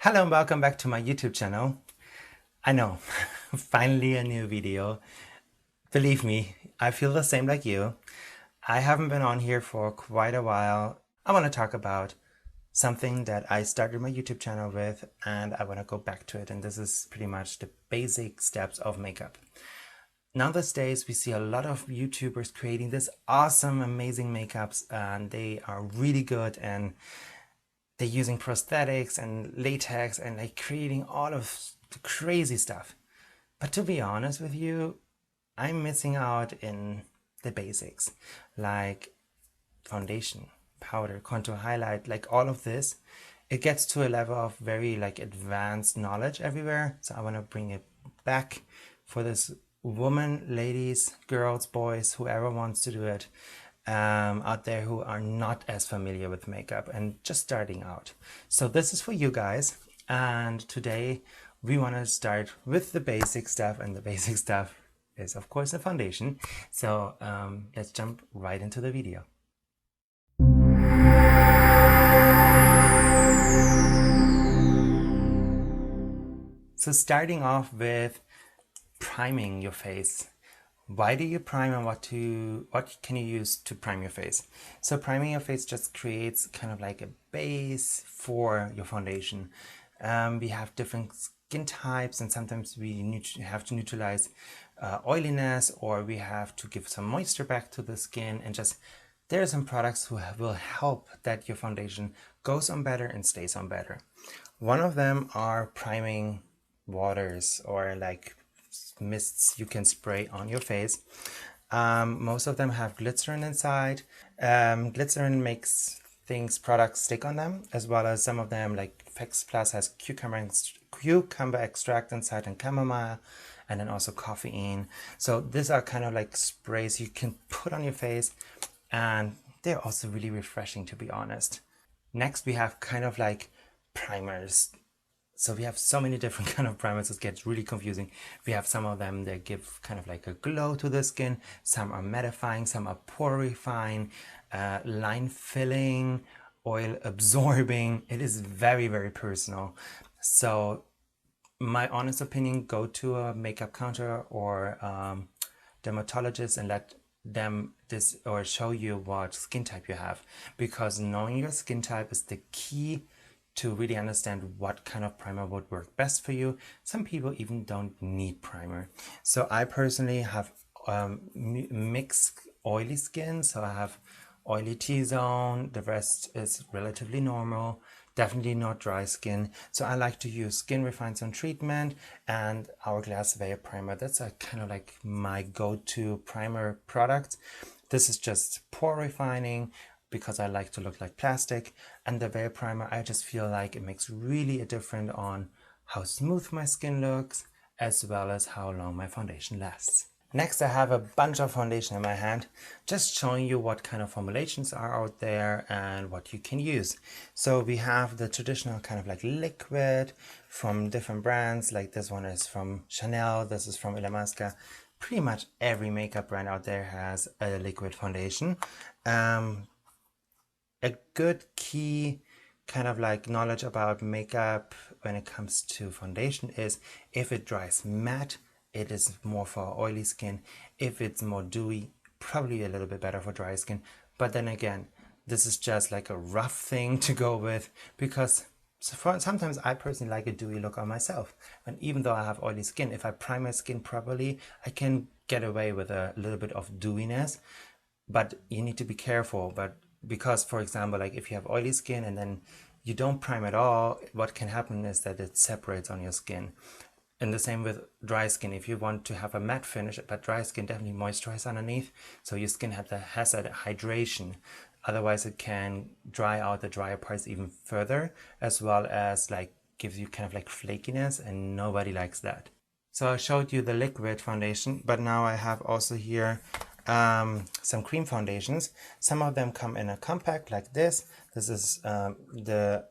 Hello and welcome back to my YouTube channel. I know, finally a new video. Believe me, I feel the same like you. I haven't been on here for quite a while. I want to talk about something that I started my YouTube channel with and I want to go back to it, and this is pretty much the basic steps of makeup. Now these days we see a lot of YouTubers creating this awesome, amazing makeups, and they are really good, and they're using prosthetics and latex and like creating all of the crazy stuff. But to be honest with you, I'm missing out in the basics, like foundation, powder, contour, highlight, like all of this. It gets to a level of very like advanced knowledge everywhere. So I want to bring it back for this woman, ladies, girls, boys, whoever wants to do it out there who are not as familiar with makeup and just starting out. So this is for you guys, and today we want to start with the basic stuff, and the basic stuff is of course the foundation. So let's jump right into the video. So starting off with priming your face. Why do you prime, and what can you use to prime your face? So priming your face just creates kind of like a base for your foundation. We have different skin types, and sometimes we have to neutralize oiliness, or we have to give some moisture back to the skin, and just there are some products who will help that your foundation goes on better and stays on better. One of them are priming waters, or like mists you can spray on your face. Most of them have glycerin inside. Glycerin makes products stick on them, as well as some of them, like Fix Plus has cucumber extract inside, and chamomile, and then also coffee. So these are kind of like sprays you can put on your face, and they're also really refreshing, to be honest. Next we have kind of like primers. So we have so many different kind of primers, it gets really confusing. We have some of them that give kind of like a glow to the skin. Some are mattifying, some are purifying, line filling, oil absorbing. It is very, very personal. So my honest opinion, go to a makeup counter or dermatologist and let them show you what skin type you have, because knowing your skin type is the key to really understand what kind of primer would work best for you. Some people even don't need primer. So I personally have mixed oily skin, so I have oily T-zone, the rest is relatively normal, definitely not dry skin. So I like to use Skin Refine Sun Treatment and Hourglass Veil Primer. That's a kind of like my go-to primer product. This is just pore refining, because I like to look like plastic, and the veil primer, I just feel like it makes really a difference on how smooth my skin looks, as well as how long my foundation lasts. Next, I have a bunch of foundation in my hand, just showing you what kind of formulations are out there and what you can use. So we have the traditional kind of like liquid from different brands, like this one is from Chanel, this is from Illamasqua. Pretty much every makeup brand out there has a liquid foundation. A good key kind of like knowledge about makeup when it comes to foundation is, if it dries matte, it is more for oily skin. If it's more dewy, probably a little bit better for dry skin. But then again, this is just like a rough thing to go with, because sometimes I personally like a dewy look on myself. And even though I have oily skin, if I prime my skin properly, I can get away with a little bit of dewiness. But you need to be careful. Because, for example, like if you have oily skin and then you don't prime at all, what can happen is that it separates on your skin. And the same with dry skin. If you want to have a matte finish, but dry skin definitely moisturizes underneath, so your skin has that hydration. Otherwise it can dry out the drier parts even further, as well as like gives you kind of like flakiness, and nobody likes that. So I showed you the liquid foundation, but now I have also here some cream foundations. Some of them come in a compact like this. This is the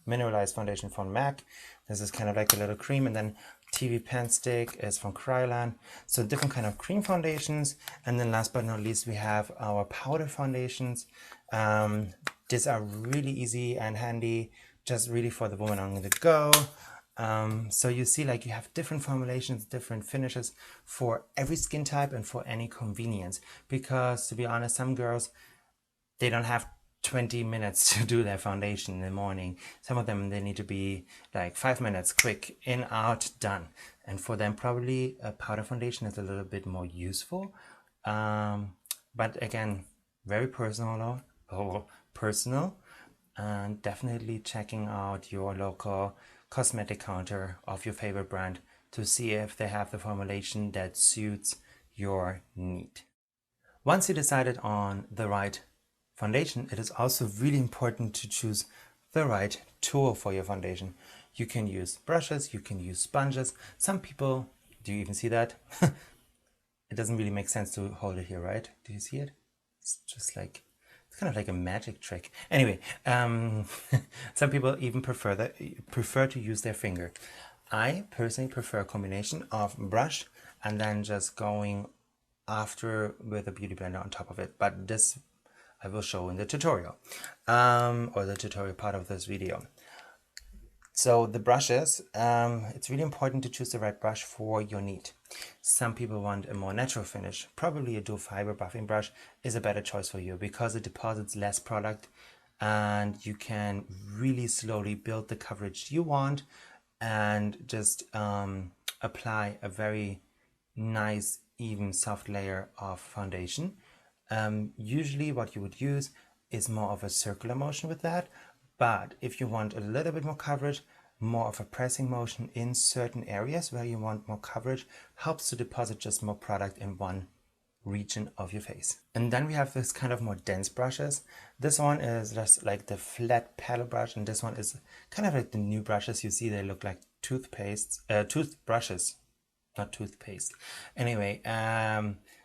mineralized foundation from MAC. This is kind of like a little cream, and then TV Pen Stick is from Kryolan. So different kind of cream foundations, and then last but not least we have our powder foundations. These are really easy and handy just really for the woman on the go. So you see, like, you have different formulations, different finishes for every skin type and for any convenience. Because to be honest, some girls, they don't have 20 minutes to do their foundation in the morning. Some of them, they need to be like 5 minutes, quick, in, out, done. And for them, probably a powder foundation is a little bit more useful. But again, very personal, and definitely checking out your local cosmetic counter of your favorite brand to see if they have the formulation that suits your need. Once you decided on the right foundation, it is also really important to choose the right tool for your foundation. You can use brushes, you can use sponges. Some people, do you even see that? It doesn't really make sense to hold it here, right? Do you see it? It's just like, it's kind of like a magic trick. Anyway, some people even prefer to use their finger. I personally prefer a combination of brush and then just going after with a beauty blender on top of it. But this I will show in the tutorial, or the tutorial part of this video. So the brushes, it's really important to choose the right brush for your need. Some people want a more natural finish. Probably a dual fiber buffing brush is a better choice for you because it deposits less product and you can really slowly build the coverage you want and just apply a very nice, even, soft layer of foundation. Usually what you would use is more of a circular motion with that. But if you want a little bit more coverage, more of a pressing motion in certain areas where you want more coverage, helps to deposit just more product in one region of your face. And then we have this kind of more dense brushes. This one is just like the flat paddle brush, and this one is kind of like the new brushes. You see they look like toothbrushes, not toothpaste. Anyway,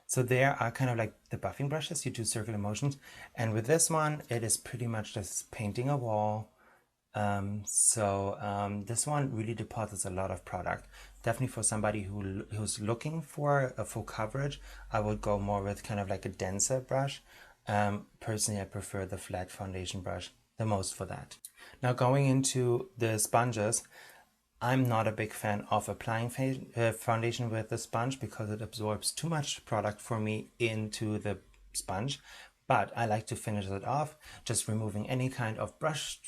so there are kind of like the buffing brushes. You do circular motions, and with this one, it is pretty much just painting a wall. This one really deposits a lot of product. Definitely for somebody who's looking for a full coverage, I would go more with kind of like a denser brush. Personally, I prefer the flat foundation brush the most for that. Now going into the sponges, I'm not a big fan of applying foundation with the sponge because it absorbs too much product for me into the sponge. But I like to finish it off, just removing any kind of brush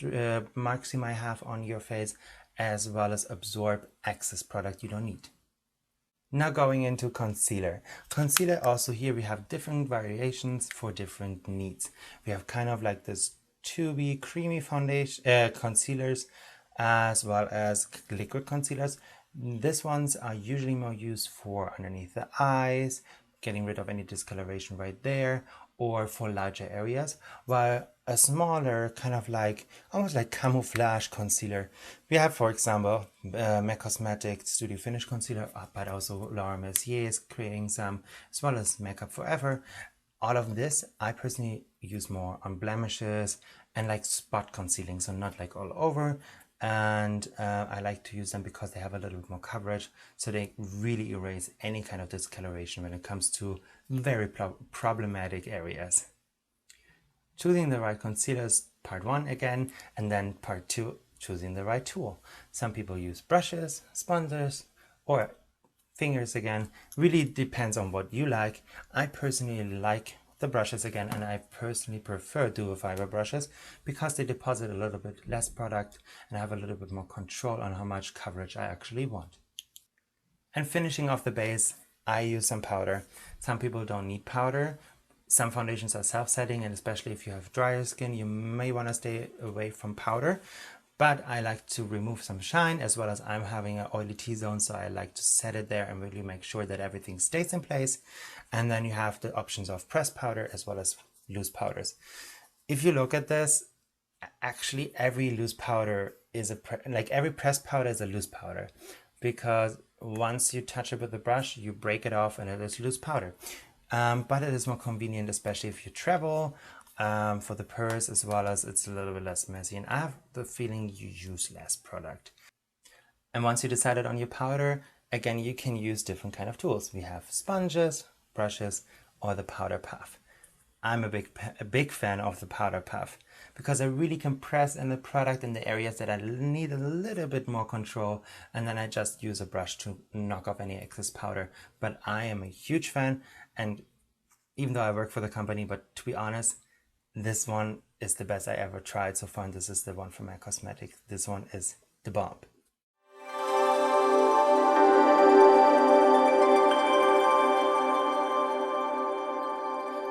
marks you might have on your face, as well as absorb excess product you don't need. Now going into concealer. Concealer, also here we have different variations for different needs. We have kind of like this tubey, creamy foundation concealers, as well as liquid concealers. These ones are usually more used for underneath the eyes, getting rid of any discoloration right there, or for larger areas, while a smaller kind of like almost like camouflage concealer, we have, for example, MAC Cosmetics Studio Finish Concealer, but also Laura Mercier is creating some, as well as Makeup Forever. All of this I personally use more on blemishes and like spot concealing, so not like all over. And I like to use them because they have a little bit more coverage, so they really erase any kind of discoloration when it comes to very problematic areas. Choosing the right concealer is part one again, and then part two, choosing the right tool. Some people use brushes, sponges, or fingers again. Really depends on what you like. I personally like the brushes again, and I personally prefer dual fiber brushes because they deposit a little bit less product and have a little bit more control on how much coverage I actually want. And finishing off the base, I use some powder. Some people don't need powder. Some foundations are self-setting, and especially if you have drier skin, you may want to stay away from powder. But I like to remove some shine, as well as I'm having an oily T-zone, so I like to set it there and really make sure that everything stays in place. And then you have the options of pressed powder as well as loose powders. If you look at this, actually every loose powder is every pressed powder is a loose powder, because once you touch it with the brush, you break it off and it is loose powder. But it is more convenient, especially if you travel, for the purse, as well as it's a little bit less messy, and I have the feeling you use less product. And once you decided on your powder, again, you can use different kind of tools. We have sponges, brushes, or the powder puff. I'm a big fan of the powder puff because I really can press in the product in the areas that I need a little bit more control, and then I just use a brush to knock off any excess powder. But I am a huge fan, and even though I work for the company, but to be honest, this one is the best I ever tried so far, and this is the one from MAC Cosmetics. This one is the bomb.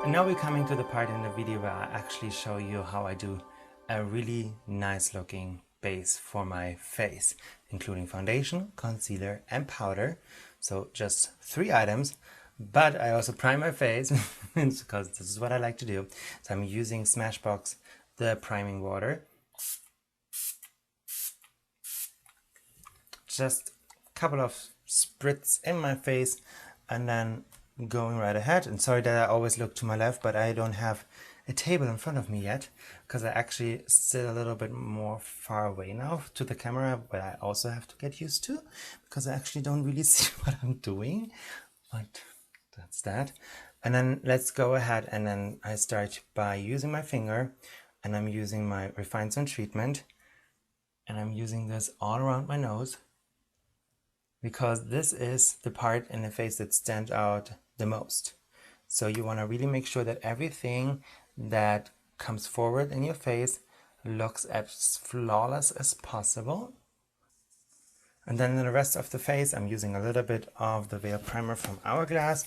And now we're coming to the part in the video where I actually show you how I do a really nice looking base for my face, including foundation, concealer, and powder. So just 3 items, but I also prime my face because this is what I like to do. So I'm using Smashbox, the priming water. Just a couple of spritz in my face and then going right ahead. And sorry that I always look to my left, but I don't have a table in front of me yet because I actually sit a little bit more far away now to the camera, but I also have to get used to because I actually don't really see what I'm doing. But that's that. And then let's go ahead, and then I start by using my finger, and I'm using my Refined Zone treatment, and I'm using this all around my nose because this is the part in the face that stands out the most. So you want to really make sure that everything that comes forward in your face looks as flawless as possible. And then in the rest of the face, I'm using a little bit of the Veil Primer from Hourglass,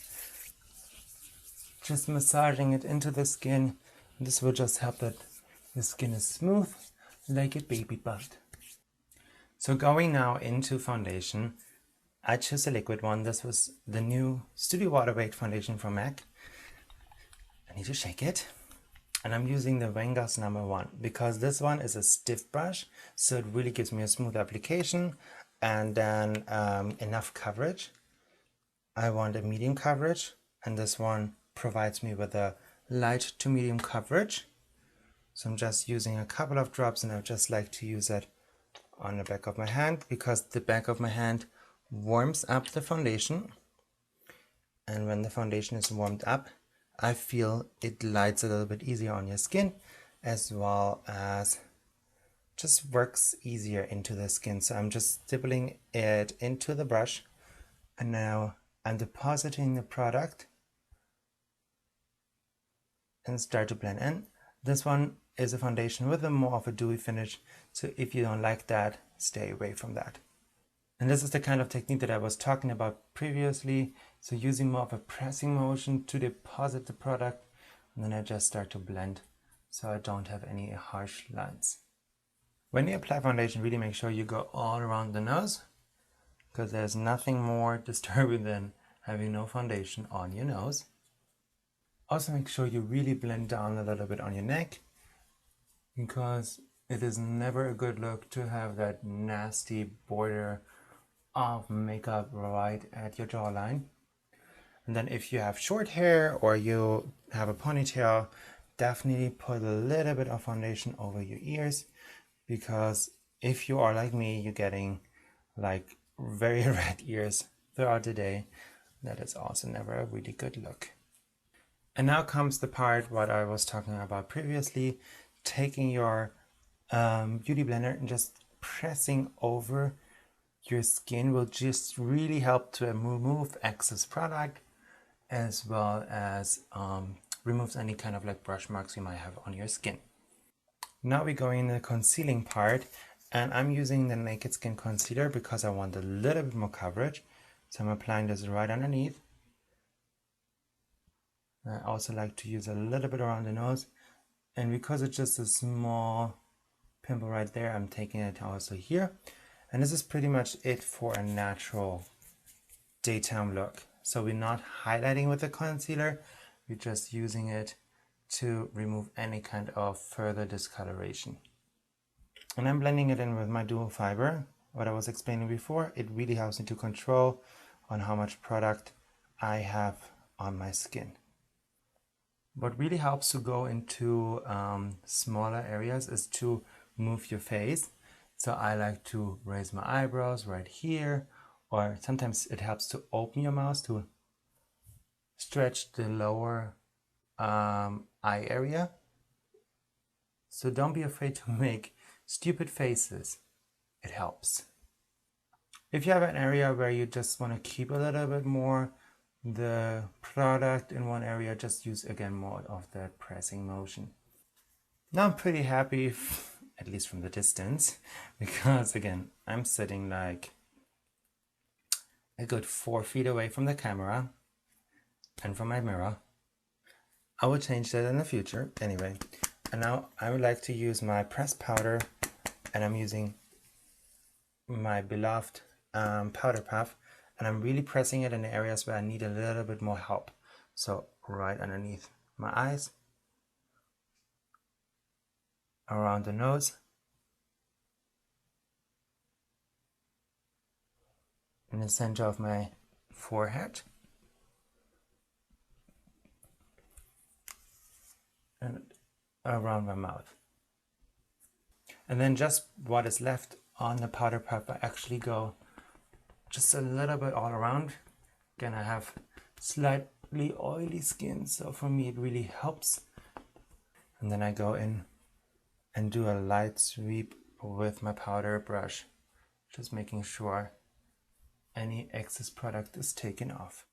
just massaging it into the skin. This will just help that the skin is smooth like a baby butt. So going now into foundation, I chose a liquid one. This was the new Studio Waterweight foundation from MAC. I need to shake it. And I'm using the Waterweight #1 because this one is a stiff brush, so it really gives me a smooth application and then enough coverage. I want a medium coverage, and this one provides me with a light to medium coverage. So I'm just using a couple of drops, and I just like to use it on the back of my hand because the back of my hand warms up the foundation, and when the foundation is warmed up, I feel it lights a little bit easier on your skin, as well as just works easier into the skin. So I'm just stippling it into the brush, and now I'm depositing the product and start to blend in. This one is a foundation with a more of a dewy finish, so if you don't like that, stay away from that. And this is the kind of technique that I was talking about previously. So using more of a pressing motion to deposit the product, and then I just start to blend so I don't have any harsh lines. When you apply foundation, really make sure you go all around the nose, because there's nothing more disturbing than having no foundation on your nose. Also make sure you really blend down a little bit on your neck, because it is never a good look to have that nasty border of makeup right at your jawline. And then if you have short hair or you have a ponytail, definitely put a little bit of foundation over your ears, because if you are like me, you're getting like very red ears throughout the day. That is also never a really good look. And now comes the part what I was talking about previously, taking your beauty blender and just pressing over your skin will just really help to remove excess product, as well as removes any kind of like brush marks you might have on your skin. Now we're going in the concealing part, and I'm using the Naked Skin concealer because I want a little bit more coverage. So I'm applying this right underneath. I also like to use a little bit around the nose, and because it's just a small pimple right there, I'm taking it also here. And this is pretty much it for a natural daytime look. So we're not highlighting with the concealer, we're just using it to remove any kind of further discoloration. And I'm blending it in with my dual fiber. What I was explaining before, it really helps me to control on how much product I have on my skin. What really helps to go into smaller areas is to move your face. So I like to raise my eyebrows right here, or sometimes it helps to open your mouth to stretch the lower eye area. So don't be afraid to make stupid faces. It helps. If you have an area where you just want to keep a little bit more the product in one area, just use again more of that pressing motion. Now I'm pretty happy, at least from the distance, because again, I'm sitting like a good 4 feet away from the camera and from my mirror. I will change that in the future anyway. And now I would like to use my pressed powder, and I'm using my beloved powder puff, and I'm really pressing it in the areas where I need a little bit more help. So right underneath my eyes, around the nose, in the center of my forehead, and around my mouth. And then just what is left on the powder puff, I actually go just a little bit all around. Again, I have slightly oily skin, so for me it really helps. And then I go in and do a light sweep with my powder brush, just making sure any excess product is taken off.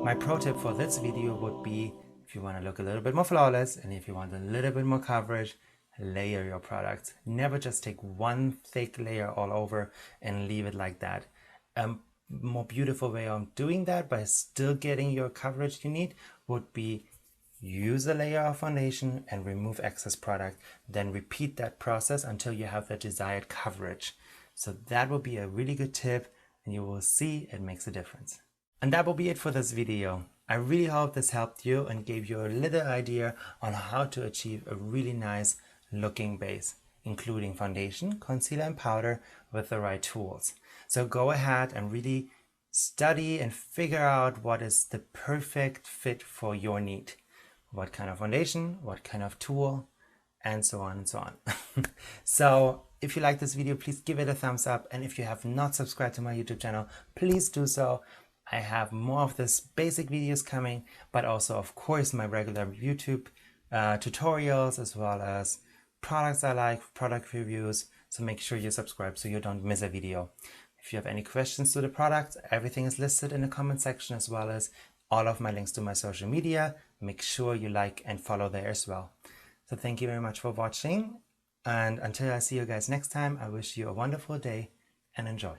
My pro tip for this video would be, if you want to look a little bit more flawless and if you want a little bit more coverage, layer your products. Never just take one thick layer all over and leave it like that. A more beautiful way of doing that, by still getting your coverage you need, would be use a layer of foundation and remove excess product. Then repeat that process until you have the desired coverage. So that will be a really good tip, and you will see it makes a difference. And that will be it for this video. I really hope this helped you and gave you a little idea on how to achieve a really nice looking base, including foundation, concealer and powder with the right tools. So go ahead and really study and figure out what is the perfect fit for your need. What kind of foundation, what kind of tool, and so on and so on. So if you like this video, please give it a thumbs up. And if you have not subscribed to my YouTube channel, please do so. I have more of this basic videos coming, but also of course my regular YouTube tutorials, as well as products I like, product reviews. So make sure you subscribe so you don't miss a video. If you have any questions to the product, everything is listed in the comment section, as well as all of my links to my social media. Make sure you like and follow there as well. So thank you very much for watching. And until I see you guys next time, I wish you a wonderful day and enjoy.